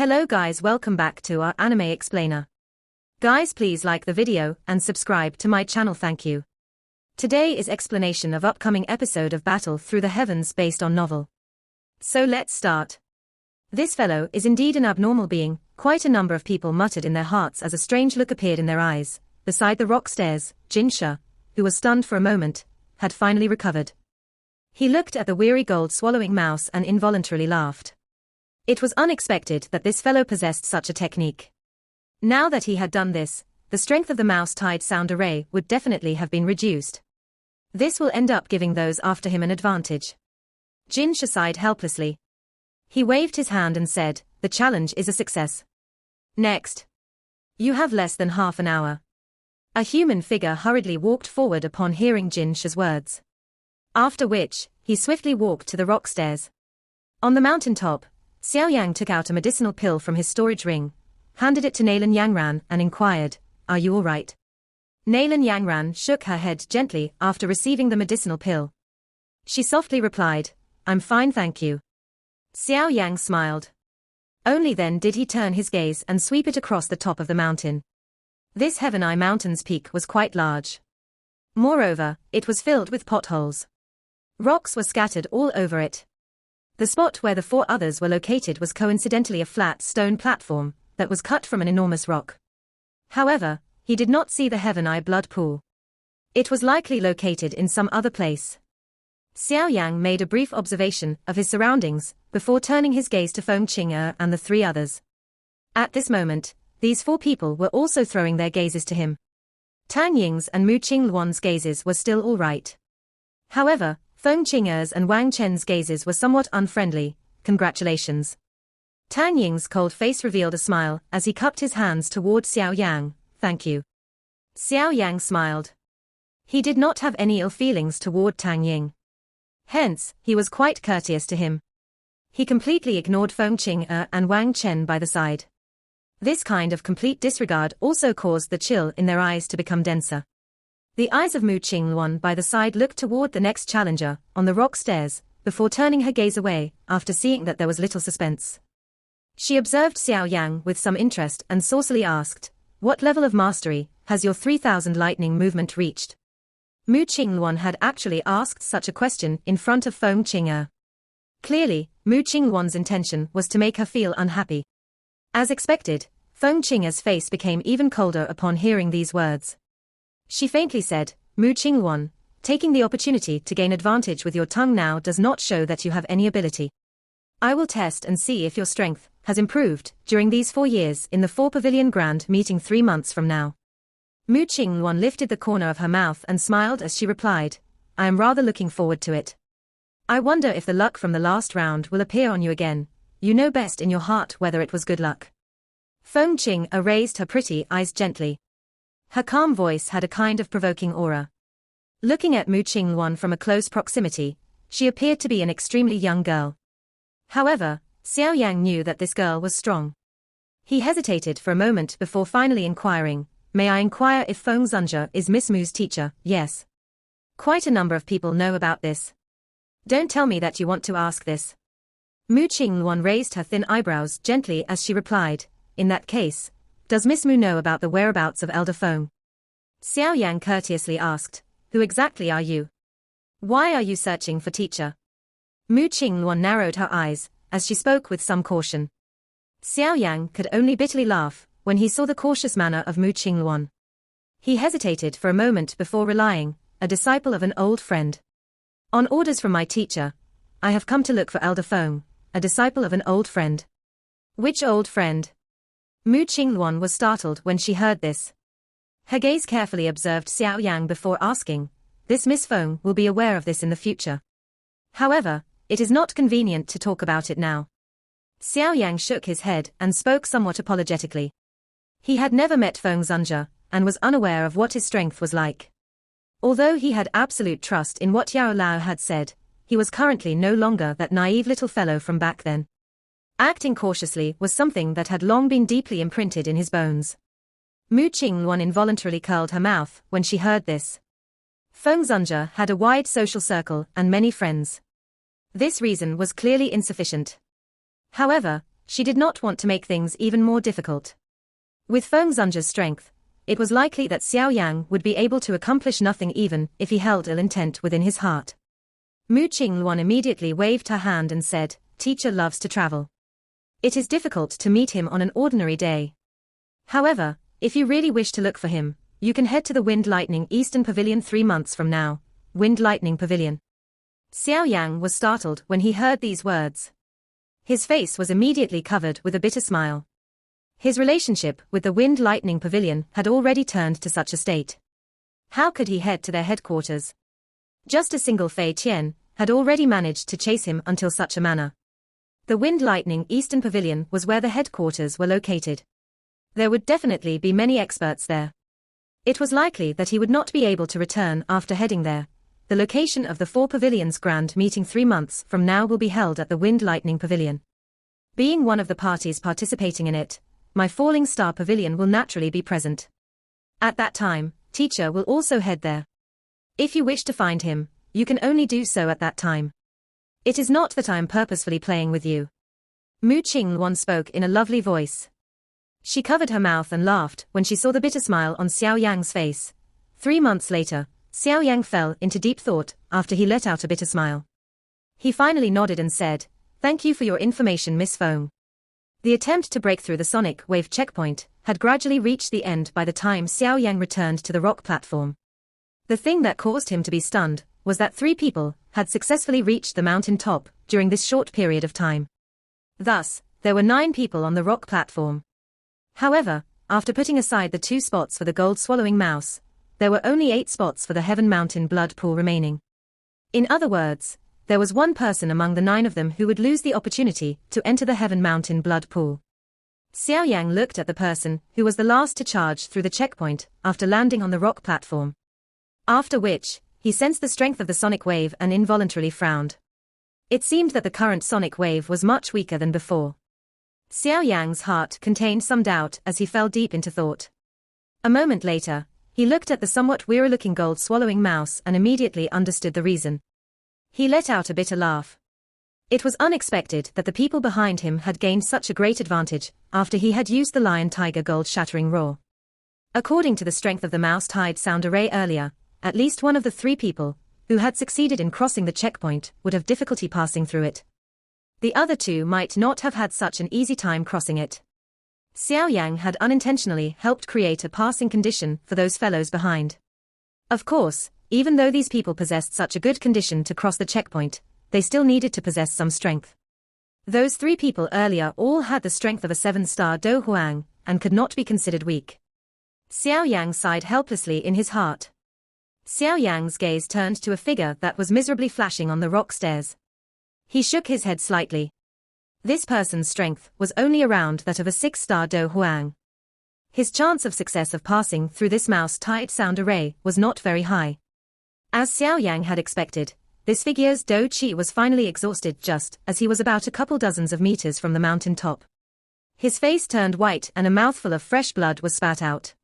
Hello guys, welcome back to our anime explainer. Guys, please like the video and subscribe to my channel, thank you. Today is explanation of upcoming episode of Battle Through the Heavens based on novel. So let's start. This fellow is indeed an abnormal being, quite a number of people muttered in their hearts as a strange look appeared in their eyes. Beside the rock stairs, Jinsha, who was stunned for a moment, had finally recovered. He looked at the weary gold-swallowing mouse and involuntarily laughed. It was unexpected that this fellow possessed such a technique. Now that he had done this, the strength of the mouse-tied sound array would definitely have been reduced. This will end up giving those after him an advantage. Jinsha sighed helplessly. He waved his hand and said, "The challenge is a success. Next. You have less than half an hour." A human figure hurriedly walked forward upon hearing Jinsha's words. After which, he swiftly walked to the rock stairs. On the mountaintop, Xiao Yan took out a medicinal pill from his storage ring, handed it to Nalan Yangran and inquired, "Are you all right?" Nalan Yangran shook her head gently after receiving the medicinal pill. She softly replied, "I'm fine, thank you." Xiao Yang smiled. Only then did he turn his gaze and sweep it across the top of the mountain. This Heaven Eye Mountain's peak was quite large. Moreover, it was filled with potholes. Rocks were scattered all over it. The spot where the four others were located was coincidentally a flat stone platform that was cut from an enormous rock. However, he did not see the Heaven Eye blood pool. It was likely located in some other place. Xiao Yang made a brief observation of his surroundings before turning his gaze to Feng Qing'er and the three others. At this moment, these four people were also throwing their gazes to him. Tang Ying's and Mu Qingluan's gazes were still all right. However, Feng Qing'er's and Wang Chen's gazes were somewhat unfriendly. "Congratulations." Tang Ying's cold face revealed a smile as he cupped his hands toward Xiao Yang. "Thank you." Xiao Yang smiled. He did not have any ill feelings toward Tang Ying. Hence, he was quite courteous to him. He completely ignored Feng Qing'er and Wang Chen by the side. This kind of complete disregard also caused the chill in their eyes to become denser. The eyes of Mu Qingluan by the side looked toward the next challenger, on the rock stairs, before turning her gaze away, after seeing that there was little suspense. She observed Xiao Yang with some interest and saucily asked, "What level of mastery has your 3000 lightning movement reached?" Mu Qingluan had actually asked such a question in front of Feng Qing'er. Clearly, Mu Qingluan's intention was to make her feel unhappy. As expected, Feng Qing'er's face became even colder upon hearing these words. She faintly said, "Mu Qingluan, taking the opportunity to gain advantage with your tongue now does not show that you have any ability. I will test and see if your strength has improved during these 4 years in the 4-Pavilion Grand Meeting 3 months from now." Mu Qingluan lifted the corner of her mouth and smiled as she replied, "I am rather looking forward to it. I wonder if the luck from the last round will appear on you again. You know best in your heart whether it was good luck." Feng Qing'er raised her pretty eyes gently. Her calm voice had a kind of provoking aura. Looking at Mu Qingluan from a close proximity, she appeared to be an extremely young girl. However, Xiao Yang knew that this girl was strong. He hesitated for a moment before finally inquiring, "May I inquire if Feng Zunja is Miss Mu's teacher?" "Yes. Quite a number of people know about this. Don't tell me that you want to ask this." Mu Qingluan raised her thin eyebrows gently as she replied, "In that case, does Miss Mu know about the whereabouts of Elder Feng?" Xiao Yang courteously asked, "Who exactly are you? Why are you searching for teacher?" Mu Qingluan narrowed her eyes as she spoke with some caution. Xiao Yang could only bitterly laugh when he saw the cautious manner of Mu Qingluan. He hesitated for a moment before replying, "A disciple of an old friend. On orders from my teacher, I have come to look for Elder Feng, a disciple of an old friend." "Which old friend?" Mu Qingluan was startled when she heard this. Her gaze carefully observed Xiao Yang before asking, "This Miss Feng will be aware of this in the future. However, it is not convenient to talk about it now." Xiao Yang shook his head and spoke somewhat apologetically. He had never met Feng Zunja, and was unaware of what his strength was like. Although he had absolute trust in what Yao Lao had said, he was currently no longer that naive little fellow from back then. Acting cautiously was something that had long been deeply imprinted in his bones. Mu Qingluan involuntarily curled her mouth when she heard this. Feng Zunja had a wide social circle and many friends. This reason was clearly insufficient. However, she did not want to make things even more difficult. With Feng Zunja's strength, it was likely that Xiao Yan would be able to accomplish nothing even if he held ill intent within his heart. Mu Qingluan immediately waved her hand and said, "Teacher loves to travel. It is difficult to meet him on an ordinary day. However, if you really wish to look for him, you can head to the Wind Lightning Eastern Pavilion 3 months from now." Wind Lightning Pavilion. Xiao Yang was startled when he heard these words. His face was immediately covered with a bitter smile. His relationship with the Wind Lightning Pavilion had already turned to such a state. How could he head to their headquarters? Just a single Fei Qian had already managed to chase him until such a manner. The Wind Lightning Eastern Pavilion was where the headquarters were located. There would definitely be many experts there. It was likely that he would not be able to return after heading there. The location of the 4 pavilions grand meeting 3 months from now will be held at the Wind Lightning Pavilion. Being one of the parties participating in it, my Falling Star Pavilion will naturally be present. At that time, teacher will also head there. If you wish to find him, you can only do so at that time. It is not that I am purposefully playing with you. Mu Qingluan spoke in a lovely voice. She covered her mouth and laughed when she saw the bitter smile on Xiao Yang's face. 3 months later, Xiao Yang fell into deep thought after he let out a bitter smile. He finally nodded and said, "Thank you for your information, Miss Feng." The attempt to break through the sonic wave checkpoint had gradually reached the end by the time Xiao Yang returned to the rock platform. The thing that caused him to be stunned was that 3 people had successfully reached the mountain top during this short period of time. Thus, there were 9 people on the rock platform. However, after putting aside the 2 spots for the gold-swallowing mouse, there were only 8 spots for the Heaven Mountain blood pool remaining. In other words, there was 1 person among the 9 of them who would lose the opportunity to enter the Heaven Mountain blood pool. Xiao Yang looked at the person who was the last to charge through the checkpoint after landing on the rock platform. After which, he sensed the strength of the sonic wave and involuntarily frowned. It seemed that the current sonic wave was much weaker than before. Xiao Yang's heart contained some doubt as he fell deep into thought. A moment later, he looked at the somewhat weary-looking gold-swallowing mouse and immediately understood the reason. He let out a bitter laugh. It was unexpected that the people behind him had gained such a great advantage after he had used the lion-tiger gold-shattering roar. According to the strength of the mouse-tied sound array earlier, at least one of the 3 people who had succeeded in crossing the checkpoint would have difficulty passing through it. The other 2 might not have had such an easy time crossing it. Xiao Yang had unintentionally helped create a passing condition for those fellows behind. Of course, even though these people possessed such a good condition to cross the checkpoint, they still needed to possess some strength. Those 3 people earlier all had the strength of a 7-star Do Huang, and could not be considered weak. Xiao Yang sighed helplessly in his heart. Xiao Yang's gaze turned to a figure that was miserably flashing on the rock stairs. He shook his head slightly. This person's strength was only around that of a 6-star Do Huang. His chance of success of passing through this mouse-tied sound array was not very high. As Xiao Yang had expected, this figure's Do Qi was finally exhausted just as he was about a couple dozens of meters from the mountain top. His face turned white and a mouthful of fresh blood was spat out.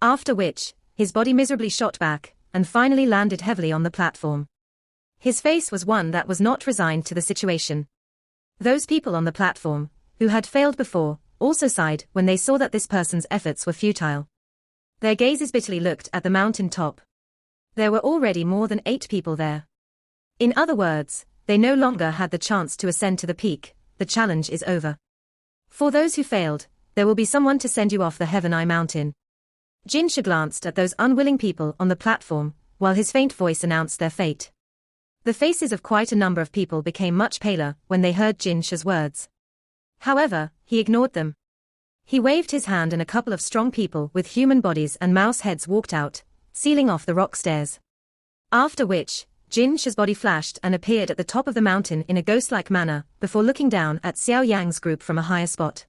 After which, his body miserably shot back, and finally landed heavily on the platform. His face was one that was not resigned to the situation. Those people on the platform, who had failed before, also sighed when they saw that this person's efforts were futile. Their gazes bitterly looked at the mountain top. There were already more than 8 people there. In other words, they no longer had the chance to ascend to the peak. The challenge is over. For those who failed, there will be someone to send you off the Heaven Eye Mountain. Jinsha glanced at those unwilling people on the platform, while his faint voice announced their fate. The faces of quite a number of people became much paler when they heard Jinsha's words. However, he ignored them. He waved his hand and a couple of strong people with human bodies and mouse heads walked out, sealing off the rock stairs. After which, Jinsha's body flashed and appeared at the top of the mountain in a ghost-like manner, before looking down at Xiao Yang's group from a higher spot.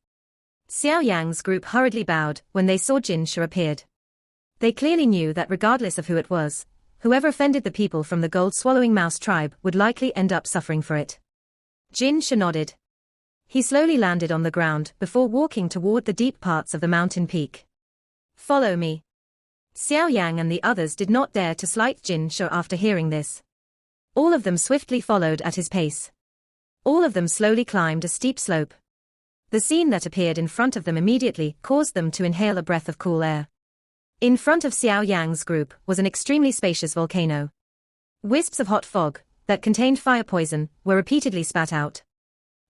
Xiao Yang's group hurriedly bowed when they saw Jinsha appeared. They clearly knew that regardless of who it was, whoever offended the people from the gold-swallowing mouse tribe would likely end up suffering for it. Jinsha nodded. He slowly landed on the ground before walking toward the deep parts of the mountain peak. "Follow me." Xiao Yang and the others did not dare to slight Jinsha after hearing this. All of them swiftly followed at his pace. All of them slowly climbed a steep slope. The scene that appeared in front of them immediately caused them to inhale a breath of cool air. In front of Xiao Yang's group was an extremely spacious volcano. Wisps of hot fog, that contained fire poison, were repeatedly spat out.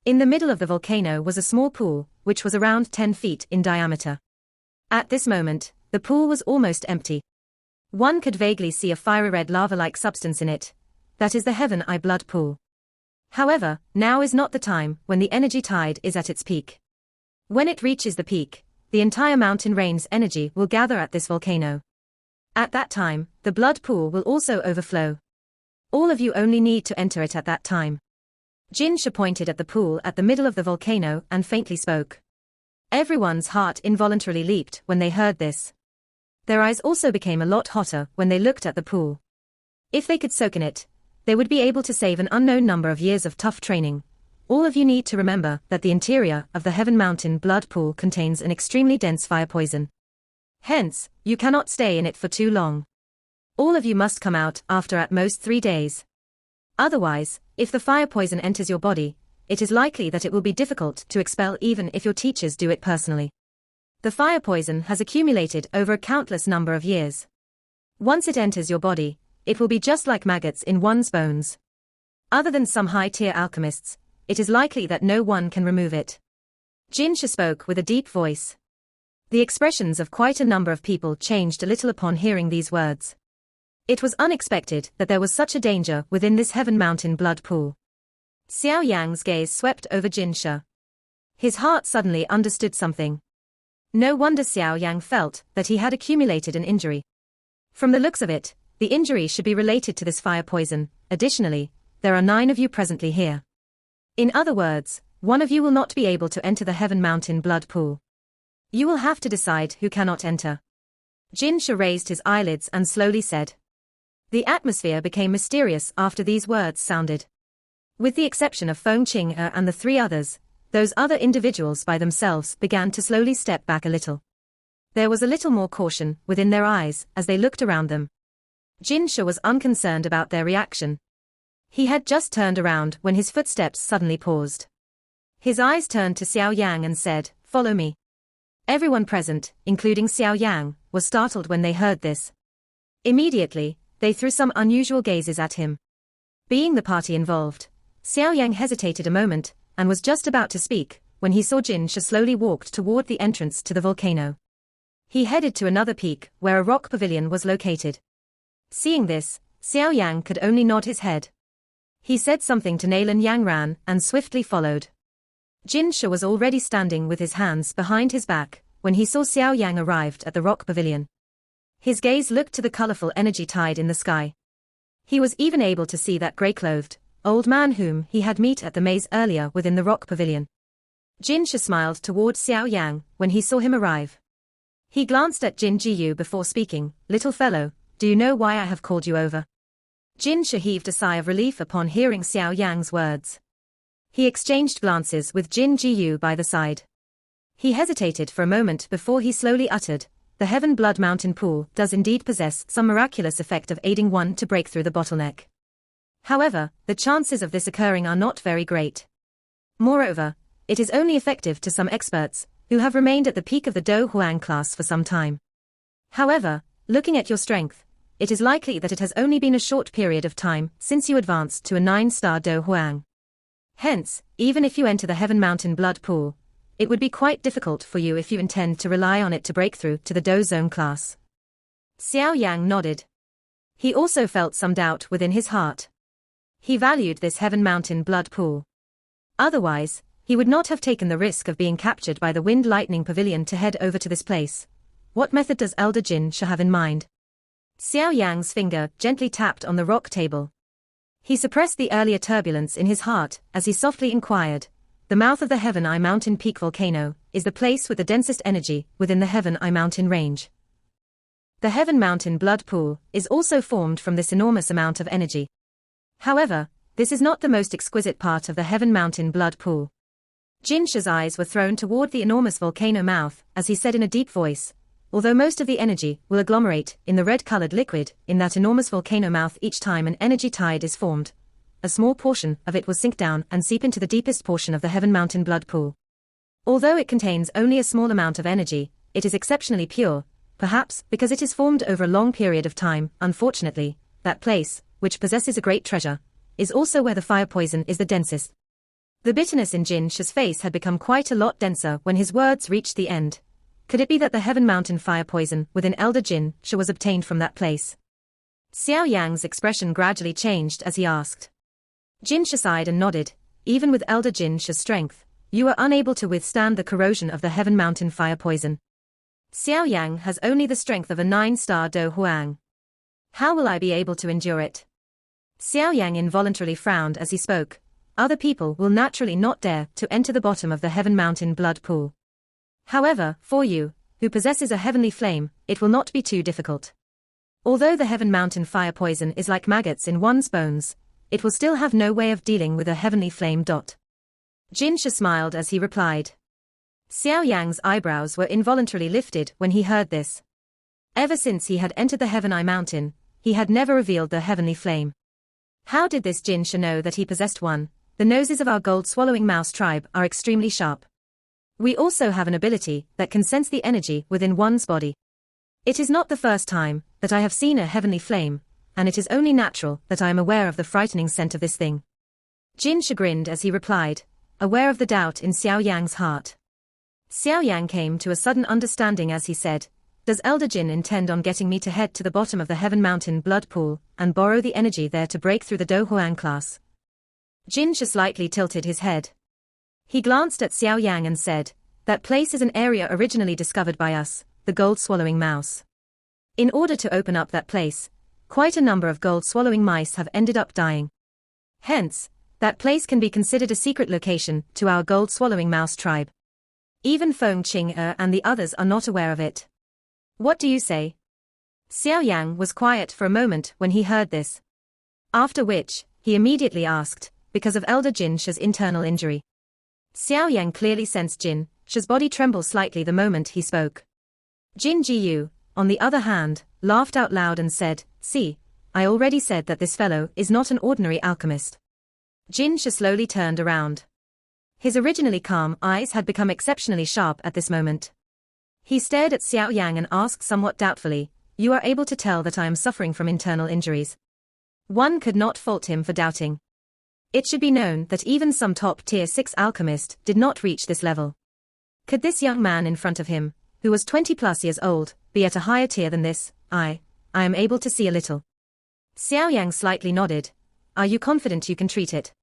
In the middle of the volcano was a small pool, which was around 10 feet in diameter. At this moment, the pool was almost empty. One could vaguely see a fiery red lava-like substance in it. That is the Heaven Eye Blood Pool. However, now is not the time when the energy tide is at its peak. When it reaches the peak, the entire mountain range's energy will gather at this volcano. At that time, the blood pool will also overflow. All of you only need to enter it at that time. Jinsha pointed at the pool at the middle of the volcano and faintly spoke. Everyone's heart involuntarily leaped when they heard this. Their eyes also became a lot hotter when they looked at the pool. If they could soak in it, they would be able to save an unknown number of years of tough training. All of you need to remember that the interior of the Heaven Mountain blood pool contains an extremely dense fire poison. Hence, you cannot stay in it for too long. All of you must come out after at most 3 days. Otherwise, if the fire poison enters your body, it is likely that it will be difficult to expel even if your teachers do it personally. The fire poison has accumulated over a countless number of years. Once it enters your body, it will be just like maggots in one's bones. Other than some high-tier alchemists, it is likely that no one can remove it. Jinsha spoke with a deep voice. The expressions of quite a number of people changed a little upon hearing these words. It was unexpected that there was such a danger within this Heaven Mountain blood pool. Xiao Yang's gaze swept over Jinsha. His heart suddenly understood something. No wonder Xiao Yang felt that he had accumulated an injury. From the looks of it, the injury should be related to this fire poison. Additionally, there are 9 of you presently here. In other words, one of you will not be able to enter the Heaven Mountain blood pool. You will have to decide who cannot enter. Jinsha raised his eyelids and slowly said. The atmosphere became mysterious after these words sounded. With the exception of Feng Qing'e and the 3 others, those other individuals by themselves began to slowly step back a little. There was a little more caution within their eyes as they looked around them. Jinsha was unconcerned about their reaction. He had just turned around when his footsteps suddenly paused. His eyes turned to Xiao Yang and said, "Follow me." Everyone present, including Xiao Yang, was startled when they heard this. Immediately, they threw some unusual gazes at him. Being the party involved, Xiao Yang hesitated a moment, and was just about to speak, when he saw Jinsha slowly walked toward the entrance to the volcano. He headed to another peak, where a rock pavilion was located. Seeing this, Xiao Yang could only nod his head. He said something to Nalan Yangran and swiftly followed. Jinsha was already standing with his hands behind his back, when he saw Xiao Yang arrived at the rock pavilion. His gaze looked to the colorful energy tide in the sky. He was even able to see that gray-clothed, old man whom he had met at the maze earlier within the rock pavilion. Jinsha smiled toward Xiao Yang when he saw him arrive. He glanced at Jin Jiyu before speaking. "Little fellow, do you know why I have called you over?" Jinsha heaved a sigh of relief upon hearing Xiao Yang's words. He exchanged glances with Jin Jiyu by the side. He hesitated for a moment before he slowly uttered, "The Heaven Blood Mountain Pool does indeed possess some miraculous effect of aiding one to break through the bottleneck. However, the chances of this occurring are not very great. Moreover, it is only effective to some experts, who have remained at the peak of the Do Huang class for some time. However, looking at your strength, it is likely that it has only been a short period of time since you advanced to a 9-star Do Huang. Hence, even if you enter the Heaven Mountain blood pool, it would be quite difficult for you if you intend to rely on it to break through to the Do Zone class." Xiao Yang nodded. He also felt some doubt within his heart. He valued this Heaven Mountain blood pool. Otherwise, he would not have taken the risk of being captured by the Wind Lightning Pavilion to head over to this place. What method does Elder Jinsha have in mind? Xiao Yang's finger gently tapped on the rock table. He suppressed the earlier turbulence in his heart as he softly inquired. The mouth of the Heaven Eye Mountain Peak volcano is the place with the densest energy within the Heaven Eye Mountain range. The Heaven Mountain blood pool is also formed from this enormous amount of energy. However, this is not the most exquisite part of the Heaven Mountain blood pool. Jinsha's eyes were thrown toward the enormous volcano mouth as he said in a deep voice, "Although most of the energy will agglomerate in the red-colored liquid in that enormous volcano mouth each time an energy tide is formed, a small portion of it will sink down and seep into the deepest portion of the Heaven Mountain blood pool. Although it contains only a small amount of energy, it is exceptionally pure, perhaps because it is formed over a long period of time. Unfortunately, that place, which possesses a great treasure, is also where the fire poison is the densest. The bitterness in Jin Shi's face had become quite a lot denser when his words reached the end. Could it be that the Heaven Mountain fire poison within Elder Jin Shi was obtained from that place? Xiao Yan's expression gradually changed as he asked. Jin Shi sighed and nodded. Even with Elder Jin Shi's strength, you are unable to withstand the corrosion of the Heaven Mountain fire poison. Xiao Yan has only the strength of a 9-star Do Huang. How will I be able to endure it? Xiao Yan involuntarily frowned as he spoke. Other people will naturally not dare to enter the bottom of the Heaven Mountain blood pool. However, for you, who possesses a heavenly flame, it will not be too difficult. Although the Heaven Mountain fire poison is like maggots in one's bones, it will still have no way of dealing with a heavenly flame. Jin Shi smiled as he replied. Xiao Yang's eyebrows were involuntarily lifted when he heard this. Ever since he had entered the Heaven Eye Mountain, he had never revealed the heavenly flame. How did this Jin Shi know that he possessed one? The noses of our gold-swallowing mouse tribe are extremely sharp. We also have an ability that can sense the energy within one's body. It is not the first time that I have seen a heavenly flame, and it is only natural that I am aware of the frightening scent of this thing. Jin Shi grinned as he replied, aware of the doubt in Xiao Yang's heart. Xiao Yan came to a sudden understanding as he said, does Elder Jin intend on getting me to head to the bottom of the Heaven Mountain blood pool and borrow the energy there to break through the Do Huang class? Jin Shi slightly tilted his head. He glanced at Xiao Yang and said, that place is an area originally discovered by us, the gold-swallowing mouse. In order to open up that place, quite a number of gold-swallowing mice have ended up dying. Hence, that place can be considered a secret location to our gold-swallowing mouse tribe. Even Feng Qing and the others are not aware of it. What do you say? Xiao Yang was quiet for a moment when he heard this. After which, he immediately asked, because of Elder Jin Shi's internal injury. Xiao Yang clearly sensed Jin Shi's body tremble slightly the moment he spoke. Jin Jiyu, on the other hand, laughed out loud and said, see, I already said that this fellow is not an ordinary alchemist. Jin Shi slowly turned around. His originally calm eyes had become exceptionally sharp at this moment. He stared at Xiao Yang and asked somewhat doubtfully, you are able to tell that I am suffering from internal injuries. One could not fault him for doubting. It should be known that even some top tier 6 alchemist did not reach this level. Could this young man in front of him, who was 20 plus years old, be at a higher tier than this? I am able to see a little. Xiao Yang slightly nodded. Are you confident you can treat it?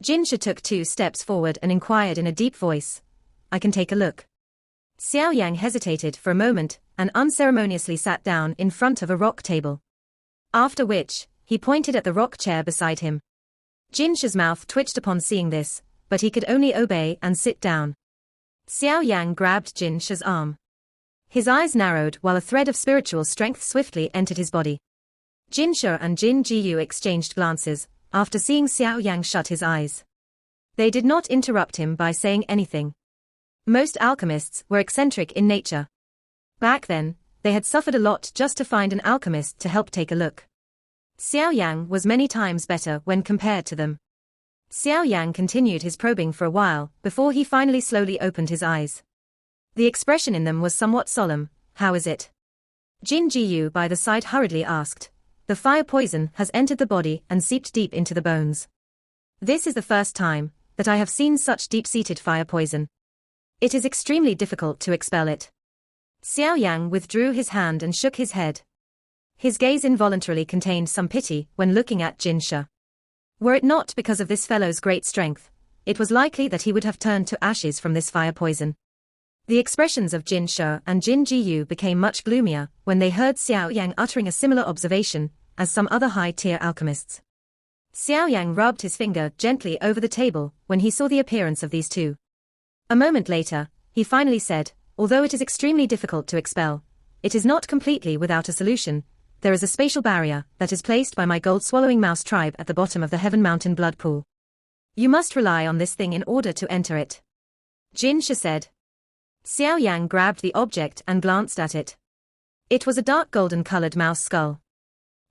Jin Shi took 2 steps forward and inquired in a deep voice. I can take a look. Xiao Yang hesitated for a moment and unceremoniously sat down in front of a rock table. After which, he pointed at the rock chair beside him. Jin Shi's mouth twitched upon seeing this, but he could only obey and sit down. Xiao Yang grabbed Jin Shi's arm. His eyes narrowed while a thread of spiritual strength swiftly entered his body. Jin Shi and Jin Jiyu exchanged glances, after seeing Xiao Yang shut his eyes. They did not interrupt him by saying anything. Most alchemists were eccentric in nature. Back then, they had suffered a lot just to find an alchemist to help take a look. Xiao Yang was many times better when compared to them. Xiao Yang continued his probing for a while before he finally slowly opened his eyes. The expression in them was somewhat solemn. How is it? Jin Jiyu by the side hurriedly asked. The fire poison has entered the body and seeped deep into the bones. This is the first time that I have seen such deep-seated fire poison. It is extremely difficult to expel it. Xiao Yang withdrew his hand and shook his head. His gaze involuntarily contained some pity when looking at Jin Shi. Were it not because of this fellow's great strength, it was likely that he would have turned to ashes from this fire poison. The expressions of Jin Shi and Jin Jiyu became much gloomier when they heard Xiao Yang uttering a similar observation as some other high-tier alchemists. Xiao Yang rubbed his finger gently over the table when he saw the appearance of these two. A moment later, he finally said, although it is extremely difficult to expel, it is not completely without a solution. There is a spatial barrier that is placed by my gold-swallowing mouse tribe at the bottom of the Heaven Mountain blood pool. You must rely on this thing in order to enter it. Jin Shi said. Xiao Yang grabbed the object and glanced at it. It was a dark golden-colored mouse skull.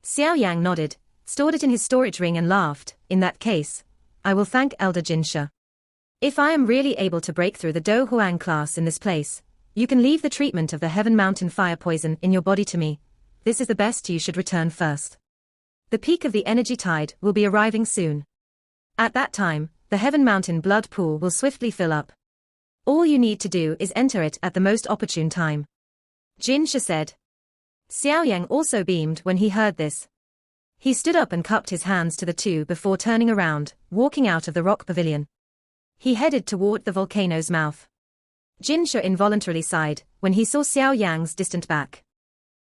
Xiao Yang nodded, stored it in his storage ring and laughed. In that case, I will thank Elder Jin Shi. If I am really able to break through the Do Huang class in this place, you can leave the treatment of the Heaven Mountain fire poison in your body to me. This is the best. You should return first. The peak of the energy tide will be arriving soon. At that time, the Heaven Mountain blood pool will swiftly fill up. All you need to do is enter it at the most opportune time. Jin Shi said. Xiao Yan also beamed when he heard this. He stood up and cupped his hands to the two before turning around, walking out of the rock pavilion. He headed toward the volcano's mouth. Jin Shi involuntarily sighed when he saw Xiao Yang's distant back.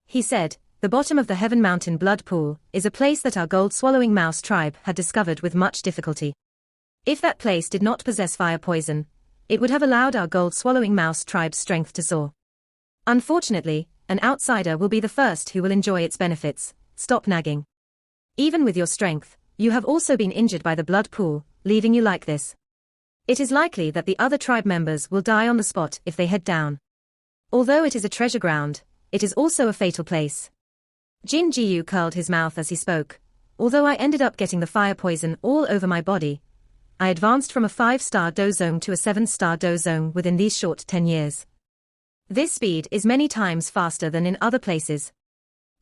He said, the bottom of the Heaven Mountain blood pool is a place that our gold-swallowing mouse tribe had discovered with much difficulty. If that place did not possess fire poison, it would have allowed our gold-swallowing mouse tribe's strength to soar. Unfortunately, an outsider will be the first who will enjoy its benefits. Stop nagging. Even with your strength, you have also been injured by the blood pool, leaving you like this. It is likely that the other tribe members will die on the spot if they head down. Although it is a treasure ground, it is also a fatal place. Jin Jiyu curled his mouth as he spoke. Although I ended up getting the fire poison all over my body, I advanced from a 5-star Do zone to a 7-star Do zone within these short 10 years. This speed is many times faster than in other places.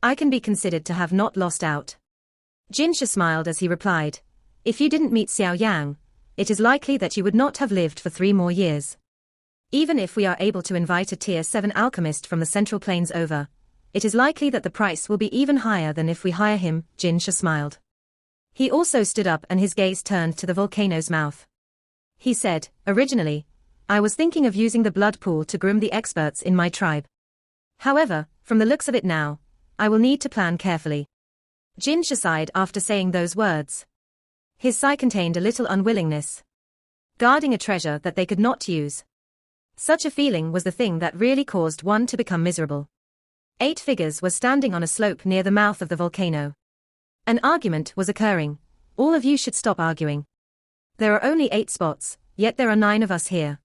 I can be considered to have not lost out. Jin Shi smiled as he replied, if you didn't meet Xiao Yang, it is likely that you would not have lived for 3 more years. Even if we are able to invite a Tier 7 alchemist from the Central Plains over, it is likely that the price will be even higher than if we hire him. Jin Shi smiled. He also stood up and his gaze turned to the volcano's mouth. He said, originally, I was thinking of using the blood pool to groom the experts in my tribe. However, from the looks of it now, I will need to plan carefully. Jin Shi sighed after saying those words. His sigh contained a little unwillingness. Guarding a treasure that they could not use. Such a feeling was the thing that really caused one to become miserable. 8 figures were standing on a slope near the mouth of the volcano. An argument was occurring. All of you should stop arguing. There are only 8 spots, yet there are 9 of us here.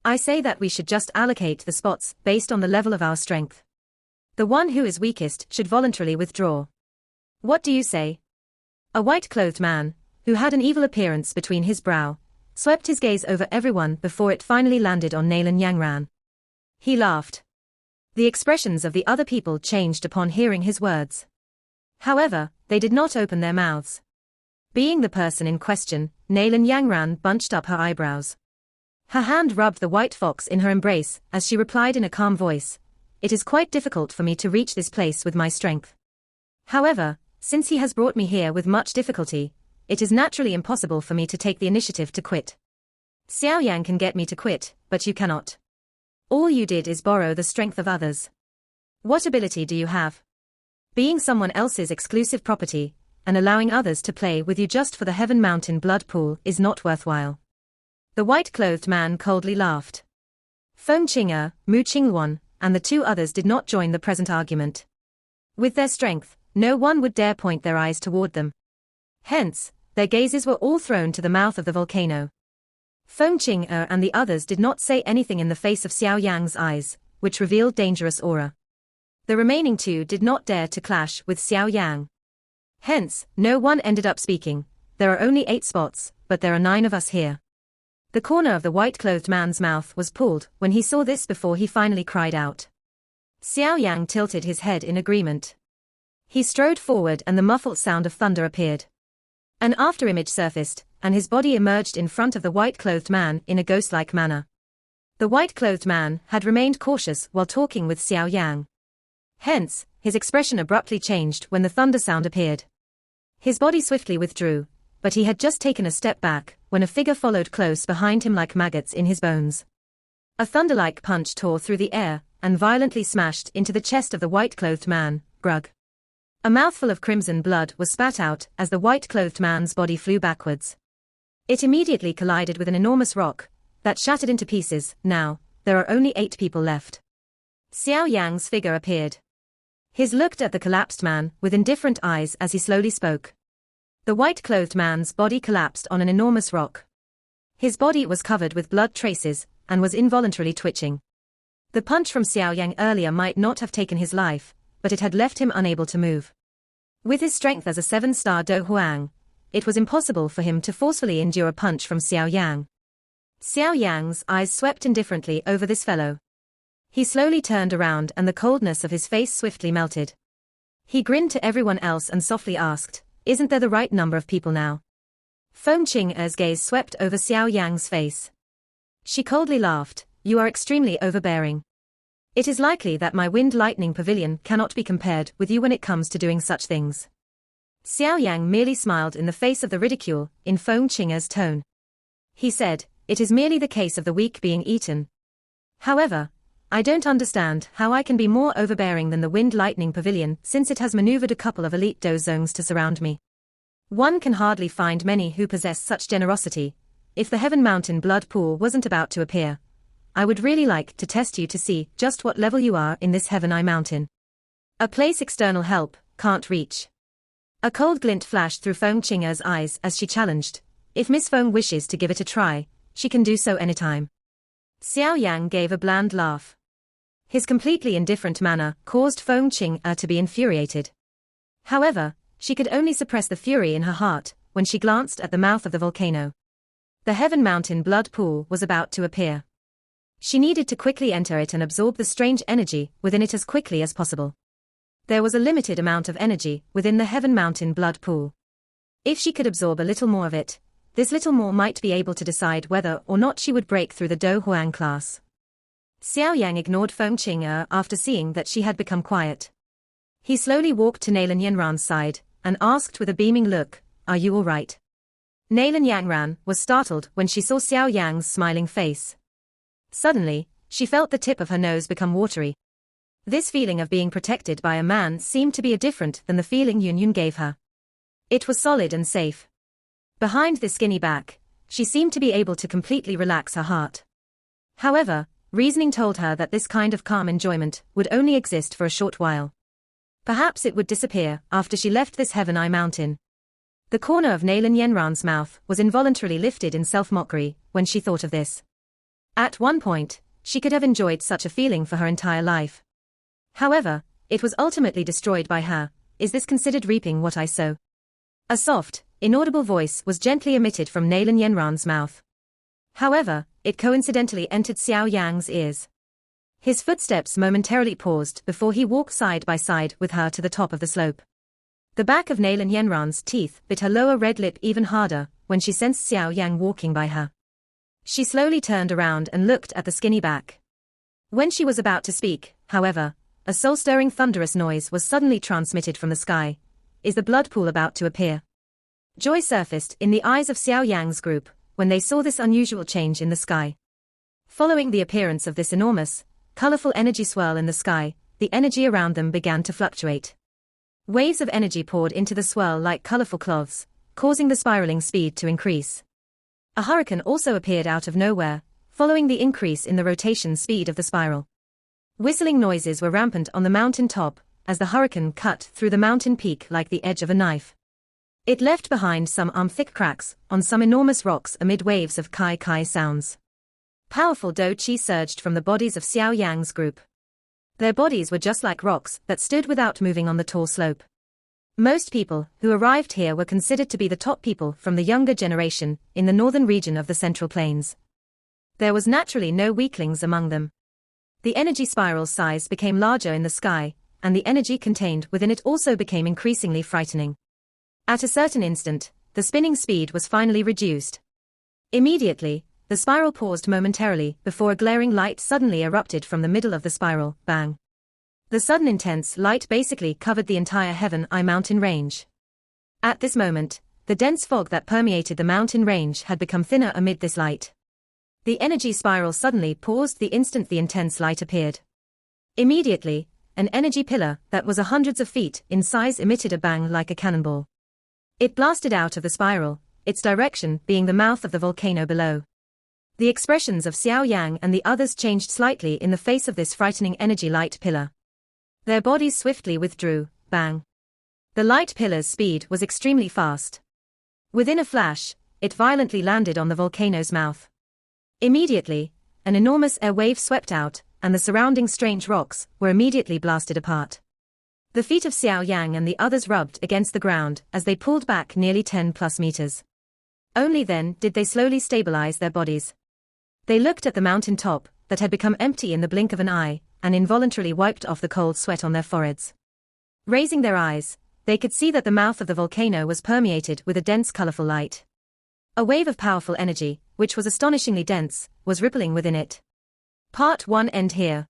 I say that we should just allocate the spots based on the level of our strength. The one who is weakest should voluntarily withdraw. What do you say? A white-clothed man, who had an evil appearance between his brow, swept his gaze over everyone before it finally landed on Nalan Yangran. He laughed. The expressions of the other people changed upon hearing his words. However, they did not open their mouths. Being the person in question, Nalan Yangran bunched up her eyebrows. Her hand rubbed the white fox in her embrace as she replied in a calm voice, it is quite difficult for me to reach this place with my strength. However, since he has brought me here with much difficulty, it is naturally impossible for me to take the initiative to quit. Xiao Yan can get me to quit, but you cannot. All you did is borrow the strength of others. What ability do you have? Being someone else's exclusive property, and allowing others to play with you just for the Heaven Mountain blood pool is not worthwhile. The white-clothed man coldly laughed. Feng Qing'er, Mu Qingluan, and the 2 others did not join the present argument. With their strength, no one would dare point their eyes toward them. Hence, their gazes were all thrown to the mouth of the volcano. Feng Qing'er and the others did not say anything in the face of Xiao Yang's eyes, which revealed dangerous aura. The remaining 2 did not dare to clash with Xiao Yang. Hence, no one ended up speaking. There are only 8 spots, but there are 9 of us here. The corner of the white-clothed man's mouth was pulled when he saw this before he finally cried out. Xiao Yang tilted his head in agreement. He strode forward and the muffled sound of thunder appeared. An afterimage surfaced, and his body emerged in front of the white-clothed man in a ghost-like manner. The white-clothed man had remained cautious while talking with Xiao Yang. Hence, his expression abruptly changed when the thunder sound appeared. His body swiftly withdrew, but he had just taken a step back when a figure followed close behind him like maggots in his bones. A thunder-like punch tore through the air and violently smashed into the chest of the white-clothed man. Grug. A mouthful of crimson blood was spat out as the white-clothed man's body flew backwards. It immediately collided with an enormous rock that shattered into pieces. Now, there are only 8 people left. Xiao Yang's figure appeared. He looked at the collapsed man with indifferent eyes as he slowly spoke. The white-clothed man's body collapsed on an enormous rock. His body was covered with blood traces and was involuntarily twitching. The punch from Xiao Yang earlier might not have taken his life, but it had left him unable to move. With his strength as a 7-star Do Huang, it was impossible for him to forcefully endure a punch from Xiao Yang. Xiao Yang's eyes swept indifferently over this fellow. He slowly turned around and the coldness of his face swiftly melted. He grinned to everyone else and softly asked, "Isn't there the right number of people now?" Feng Qing'er's gaze swept over Xiao Yang's face. She coldly laughed, "You are extremely overbearing. It is likely that my wind lightning pavilion cannot be compared with you when it comes to doing such things." Xiao Yang merely smiled in the face of the ridicule, in Feng Qing'er's tone. He said, "It is merely the case of the weak being eaten. However, I don't understand how I can be more overbearing than the wind lightning pavilion since it has maneuvered a couple of elite dozongs to surround me. One can hardly find many who possess such generosity. If the Heaven Mountain blood pool wasn't about to appear, I would really like to test you to see just what level you are in this Heaven Eye Mountain. A place external help can't reach." A cold glint flashed through Feng Qing'er's eyes as she challenged, "If Miss Feng wishes to give it a try, she can do so anytime." Xiao Yang gave a bland laugh. His completely indifferent manner caused Feng Qing'er to be infuriated. However, she could only suppress the fury in her heart when she glanced at the mouth of the volcano. The Heaven Mountain blood pool was about to appear. She needed to quickly enter it and absorb the strange energy within it as quickly as possible. There was a limited amount of energy within the Heaven Mountain blood pool. If she could absorb a little more of it, this little more might be able to decide whether or not she would break through the Do Huang class. Xiao Yang ignored Feng Qing'er after seeing that she had become quiet. He slowly walked to Nalan Yanran's side and asked with a beaming look, "Are you all right?" Nalan Yanran was startled when she saw Xiao Yang's smiling face. Suddenly, she felt the tip of her nose become watery. This feeling of being protected by a man seemed to be different than the feeling Yun gave her. It was solid and safe. Behind this skinny back, she seemed to be able to completely relax her heart. However, reasoning told her that this kind of calm enjoyment would only exist for a short while. Perhaps it would disappear after she left this Heaven Eye Mountain. The corner of Nalan Yanran's mouth was involuntarily lifted in self-mockery when she thought of this. At one point, she could have enjoyed such a feeling for her entire life. However, it was ultimately destroyed by her. Is this considered reaping what I sow? A soft, inaudible voice was gently emitted from Nalan Yanran's mouth. However, it coincidentally entered Xiao Yang's ears. His footsteps momentarily paused before he walked side by side with her to the top of the slope. The back of Nalan Yanran's teeth bit her lower red lip even harder when she sensed Xiao Yang walking by her. She slowly turned around and looked at the skinny back. When she was about to speak, however, a soul-stirring thunderous noise was suddenly transmitted from the sky. Is the blood pool about to appear? Joy surfaced in the eyes of Xiao Yang's group when they saw this unusual change in the sky. Following the appearance of this enormous, colorful energy swirl in the sky, the energy around them began to fluctuate. Waves of energy poured into the swirl like colorful cloths, causing the spiraling speed to increase. A hurricane also appeared out of nowhere, following the increase in the rotation speed of the spiral. Whistling noises were rampant on the mountain top, as the hurricane cut through the mountain peak like the edge of a knife. It left behind some thick cracks on some enormous rocks amid waves of kai-kai sounds. Powerful do qi surged from the bodies of Xiao Yang's group. Their bodies were just like rocks that stood without moving on the tall slope. Most people who arrived here were considered to be the top people from the younger generation in the northern region of the Central Plains. There was naturally no weaklings among them. The energy spiral's size became larger in the sky, and the energy contained within it also became increasingly frightening. At a certain instant, the spinning speed was finally reduced. Immediately, the spiral paused momentarily before a glaring light suddenly erupted from the middle of the spiral. Bang! The sudden intense light basically covered the entire Heaven Eye mountain range. At this moment, the dense fog that permeated the mountain range had become thinner amid this light. The energy spiral suddenly paused the instant the intense light appeared. Immediately, an energy pillar that was hundreds of feet in size emitted a bang like a cannonball. It blasted out of the spiral, its direction being the mouth of the volcano below. The expressions of Xiao Yang and the others changed slightly in the face of this frightening energy light pillar. Their bodies swiftly withdrew. Bang! The light pillar's speed was extremely fast. Within a flash, it violently landed on the volcano's mouth. Immediately, an enormous air wave swept out, and the surrounding strange rocks were immediately blasted apart. The feet of Xiao Yang and the others rubbed against the ground as they pulled back nearly 10+ meters. Only then did they slowly stabilize their bodies. They looked at the mountain top, that had become empty in the blink of an eye, and involuntarily wiped off the cold sweat on their foreheads. Raising their eyes, they could see that the mouth of the volcano was permeated with a dense colorful light. A wave of powerful energy, which was astonishingly dense, was rippling within it. Part 1 end here.